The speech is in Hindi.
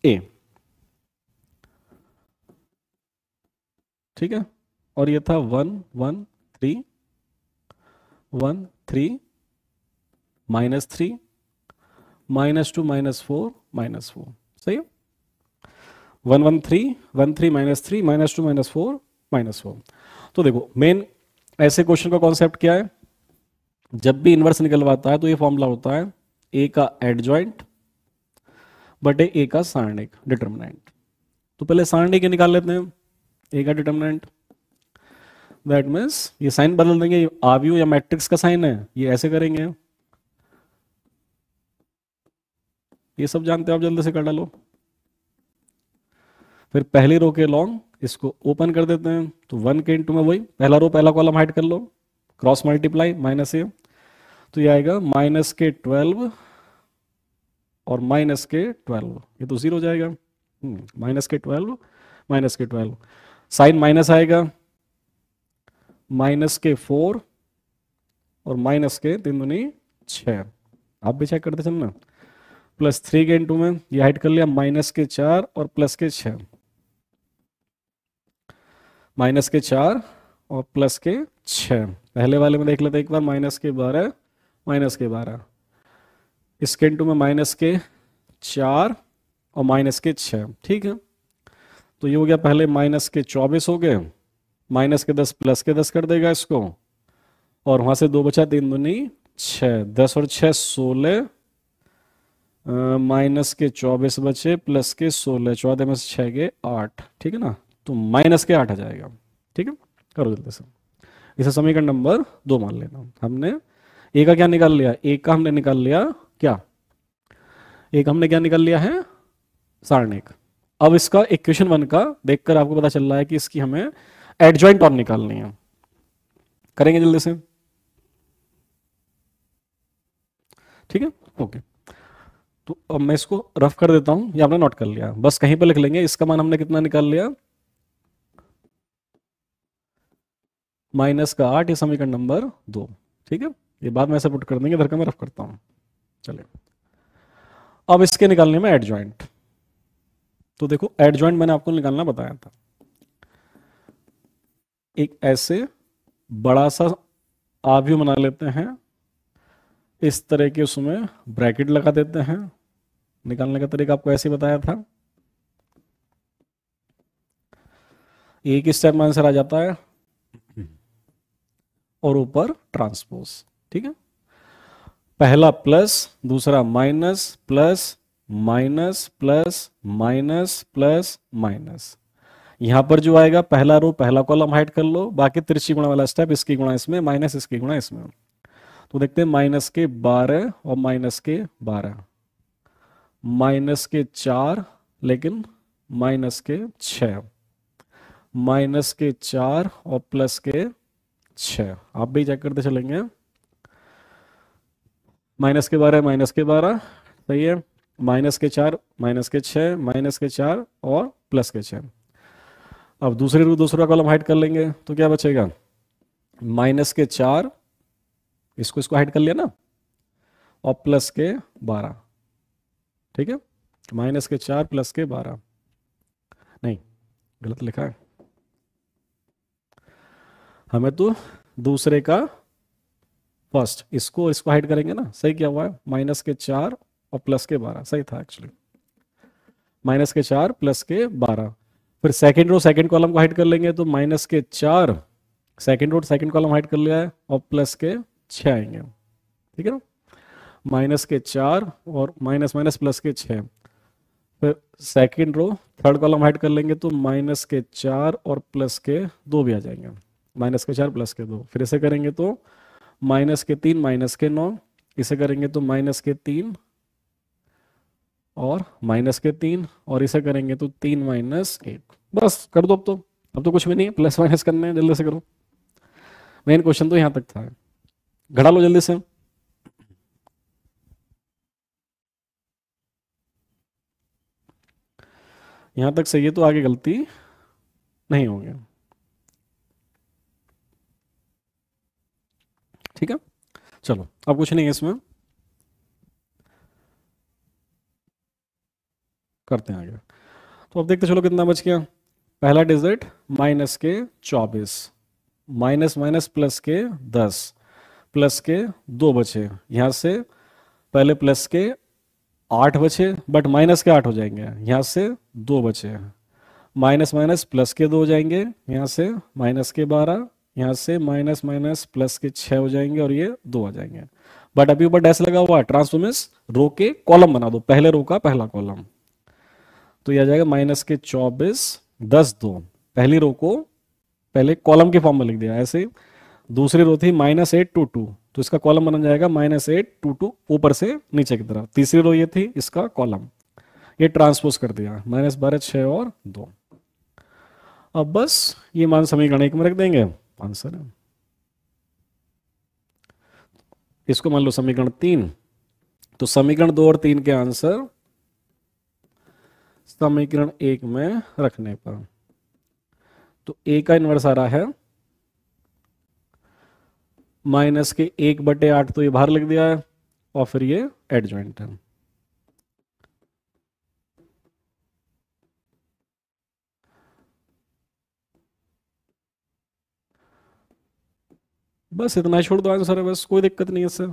ए, ठीक है। और ये था 1 1 3 1 3 -3 -2 -4 -4, सही है। 1 1 3 1 3 -3 -2 -4 -4। तो देखो मेन ऐसे क्वेश्चन का कॉन्सेप्ट क्या है, जब भी इन्वर्स निकलवाता है तो ये फॉर्मूला होता है ए का एडजॉइंट बटे ए का सारणिक डिटर्मिनेंट। तो पहले सारणिक निकाल लेते हैं, ए का डिटर्मिनेंट, दैट मीन्स ये साइन बदल देंगे, ये आव्यूह या मैट्रिक्स का साइन है, ये ऐसे करेंगे, ये सब जानते हो आप, जल्दी से कर डालो। फिर पहली रो के लॉन्ग इसको ओपन कर देते हैं, तो 1 के इंटू में वही पहला रो पहला कॉलम हाइड कर लो, क्रॉस मल्टीप्लाई -a, तो ये आएगा -के 12 और -के 12, ये तो 0 हो जाएगा। -के 12 -के 12, साइन माइनस आएगा, -के 4 और -के 3 दूनी 6, आप भी चेक करते चलना, +3 के इंटू में ये हाइड कर लिया, -के 4 और +के 6, -के 4 और +के 6। पहले वाले में देख लेते एक बार, -के 12 -के 12, इसके इंटू में -के 4 और -के 6, ठीक है। तो ये हो गया, पहले -के 24 हो गए, -के 10 +के 10 कर देगा इसको, और वहां से 2 बचा, 3 दूनी 6, 10 और 6 16, -के 24 बचे +के 16, 14 में से 6 गए 8, ठीक है ना, तो -के 8 आ जाएगा, ठीक है। करो जल्दी से, इसे समीकरण नंबर 2 मान लेना। हमने ए का क्या निकाल लिया, ए का हमने निकाल लिया क्या, ए का हमने क्या निकाल लिया है, सारणिक। अब इसका इक्वेशन 1 का देखकर आपको पता चल रहा है कि इसकी हमें एडजॉइंट और निकालनी है, करेंगे जल्दी से, ठीक है, ओके। तो अब मैं इसको रफ कर देता हूं, ये आपने नोट कर लिया, बस कहीं पे लिख लेंगे, इसका मान हमने कितना निकाल लिया, -8, ये समीकरण नंबर 2, ठीक है। ये बाद में ऐसे पुट कर देंगे, इधर का मैं रफ करता हूं, चलिए। अब इसके निकालने में एडजॉइंट, तो देखो एडजॉइंट मैंने आपको निकालना बताया था, एक ऐसे बड़ा सा आव्यूह बना लेते हैं, इस तरह के उसमें ब्रैकेट लगा देते हैं, निकालने का तरीका आपको ऐसे ही बताया था, एक स्टेप में आंसर आ जाता है और ऊपर ट्रांसपोज, ठीक है। पहला प्लस, दूसरा minus, plus minus plus minus plus minus, यहां पर जो आएगा पहला रो पहला कॉलम हाइड कर लो, बाकी तिरछी गुणा वाला स्टेप, इसकी गुणा इसमें माइनस इसकी गुणा इसमें, तो देखते हैं -के 12 और -के 12, -के 4 लेकिन -के 6, -के 4 और +के 6, आप भी चेक करते चलेंगे, -के 12 -के 12, सही है, -के 4 -के 6 -के 4 और +के 6। अब दूसरा कॉलम हाइड कर लेंगे तो क्या बचेगा, -के 4, इसको इसको हाइड कर लिया ना, और +के 12, ठीक है, -के 4 +के 12, नहीं गलत लिखा है, हमें तो दूसरे का फर्स्ट, इसको इसको हाइड करेंगे ना, सही क्या हुआ है, -के 4 और +के 12, सही था एक्चुअली, -के 4 +के 12, फिर सेकंड रो सेकंड कॉलम को हाइड कर लेंगे, तो -के 4 second row second column hide कर लिया है, और +के 6 आएंगे, ठीक है ना, -के 4 और माइनस माइनस +के 6, फिर second row third column hide कर लेंगे, तो -के 4 और +के 2 भी आ जाएंगे, -के 4 +के 2, फिर इसे करेंगे तो -के 3 -के 9, इसे करेंगे तो -के 3 और -के 3, और इसे करेंगे तो 3 -1, बस कर दो, अब तो कुछ भी नहीं है, प्लस माइनस करने हैं, जल्दी से करो, मेन क्वेश्चन तो यहां तक था, घड़ा लो जल्दी से, यहां तक सही है तो आगे गलती नहीं होगी, ठीक है। चलो अब कुछ नहीं है इसमें, करते हैं आगे। तो अब देखते चलो कितना बच गया। पहला डिजिट माइनस के 24, माइनस माइनस प्लस के 10, प्लस के 2 बचे, यहाँ से पहले प्लस के 8 बचे बट माइनस के 8 हो जाएंगे, यहाँ से 2 बचे, माइनस माइनस प्लस के 2 हो जाएंगे, यहाँ से माइनस के 12, यहाँ से माइनस माइनस प्लस के 6 हो जाएंगे और ये 2 आ जाएंगे। बट अभी ऊपर डैश लगा हुआ है, ट्रांसफॉर्मेस रो के कॉलम बना दो, पहले रो का पहला कॉलम। तो ये आ जाएगा माइनस के 24, 10 2, पहली रो को पहले कॉलम के फॉर्म में लिख दिया ऐसे। दूसरी रो थी -8 2 2, तो इसका कॉलम बन जाएगा -8 2 2 ऊपर से नीचे की तरफ। तीसरी रो ये थी, इसका कॉलम ये ट्रांसपोज कर दिया, -12 6 और 2। अब बस ये मान समीकरण 1 में रख देंगे, आंसर है। इसको मान लो समीकरण 3, तो समीकरण 2 और 3 के आंसर समीकरण 1 में रखने पर, तो ए का इनवर्स आ रहा है माइनस के 1/8, तो ये बाहर लिख दिया है, और फिर ये एडजॉइंट है। बस इतना ही छोड़ दो आंसर है, बस कोई दिक्कत नहीं है इससे।